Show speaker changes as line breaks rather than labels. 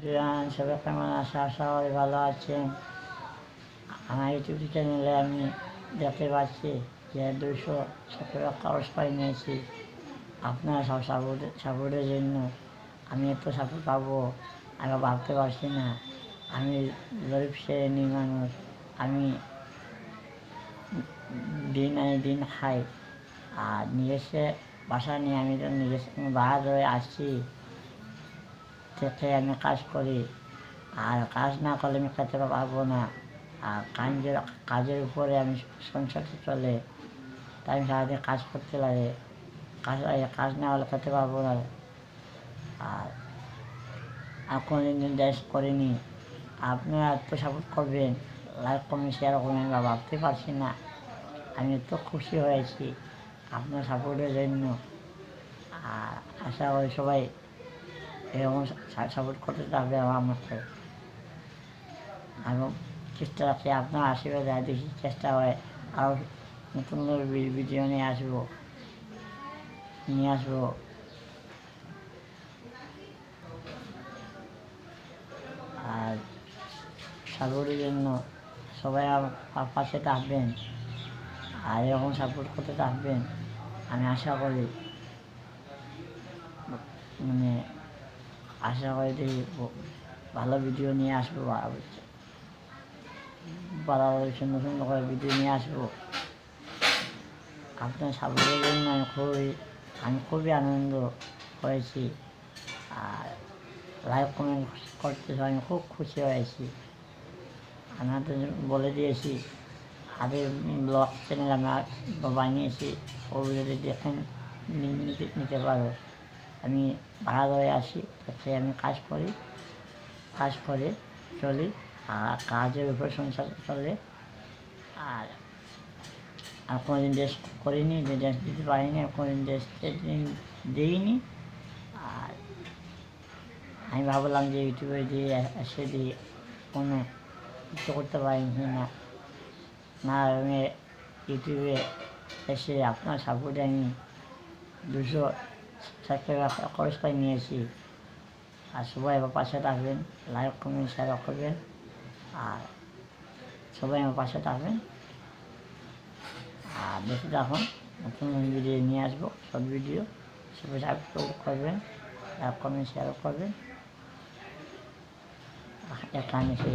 সবাই কেমন আছে? আশা করি ভালো আছেন। আমার ইউটিউব চ্যানেলে আমি দেখতে পাচ্ছি যে 217 খরচ করে নিয়েছি। আপনারা সব সাপোর্টের জন্য আমি এত সাপোর্ট পাবো আমি ভাবতে পারছি না। আমি গরিব শ্রেণীর মানুষ, আমি দিন আনি দিন খাই, আর নিজস্ব বাসা নিয়ে আমি তো নিজস্ব বাহার হয়ে আসছি থেকে আমি কাজ করি, আর কাজ না করলে আমি খেতে পারবো না। আর কাজের উপরে আমি সংসারটা চলে, তাই আমি সারাদিন কাজ করতে লাগে। কাজ না হলে খেতে পারবো না। আর কোনোদিন দেশ করিনি। আপনারা এত সাপোর্ট করবেন, লাইক কমেন্ট শেয়ার করবেন, বা ভাবতে পারছি না। আমি এত খুশি হয়েছি আপনার সাপোর্টের জন্য। আর আশা করি সবাই এরকম সাপোর্ট করতে থাকবে আমাকে। আমি চেষ্টা রাখছি আপনার আশীর্বাদে দেখি চেষ্টা হয় আরও নতুন ভিডিও নিয়ে আসবো। আর সাপোর্টের জন্য সবাই আমার পাশে থাকবেন, আর এরকম সাপোর্ট করতে থাকবেন। আমি আশা করি যে ভালো ভিডিও নিয়ে আসবো, ভালো সুন্দর সুন্দর করে ভিডিও নিয়ে আসবো। আপনার সাপোর্টের জন্য আমি খুবই আনন্দ হয়েছি। আর লাইক কমেন্ট করতে আমি খুব খুশি হয়েছি। আপনাদের বলে দিয়েছি আগের ব্লগ চ্যানেল আমরা বানিয়েছি, ওগুলো যদি দেখেন নিতে পারো। আমি ভাড়া ধরে আসি, তাতে আমি কাজ করে চলি, আর কাজের উপর সংসার চলে। আর কোনোদিন ড্রেস করিনি, ড্রেস দিতে পারিনি, কোনোদিন ড্রেস দিইনি। আর আমি ভাবলাম যে ইউটিউবে দিয়ে এসে দিয়ে কোনো কিছু করতে পারিনি না। আমি ইউটিউবে এসে আপনার সাপোর্টে আমি 260 টাকা খরচ করে নিয়েছি। আর সবাই আমার পাশে থাকবেন, লাইক কমেন্ট শেয়ার করবেন, আর সবাই আমার পাশে থাকবেন। আর দেখতে থাকুন, নতুন ভিডিও নিয়ে আসবো, শর্ট ভিডিও। সবাই সাবস্ক্রাইব করবেন, লাইক কমেন্ট শেয়ার করবেন। এখানে সে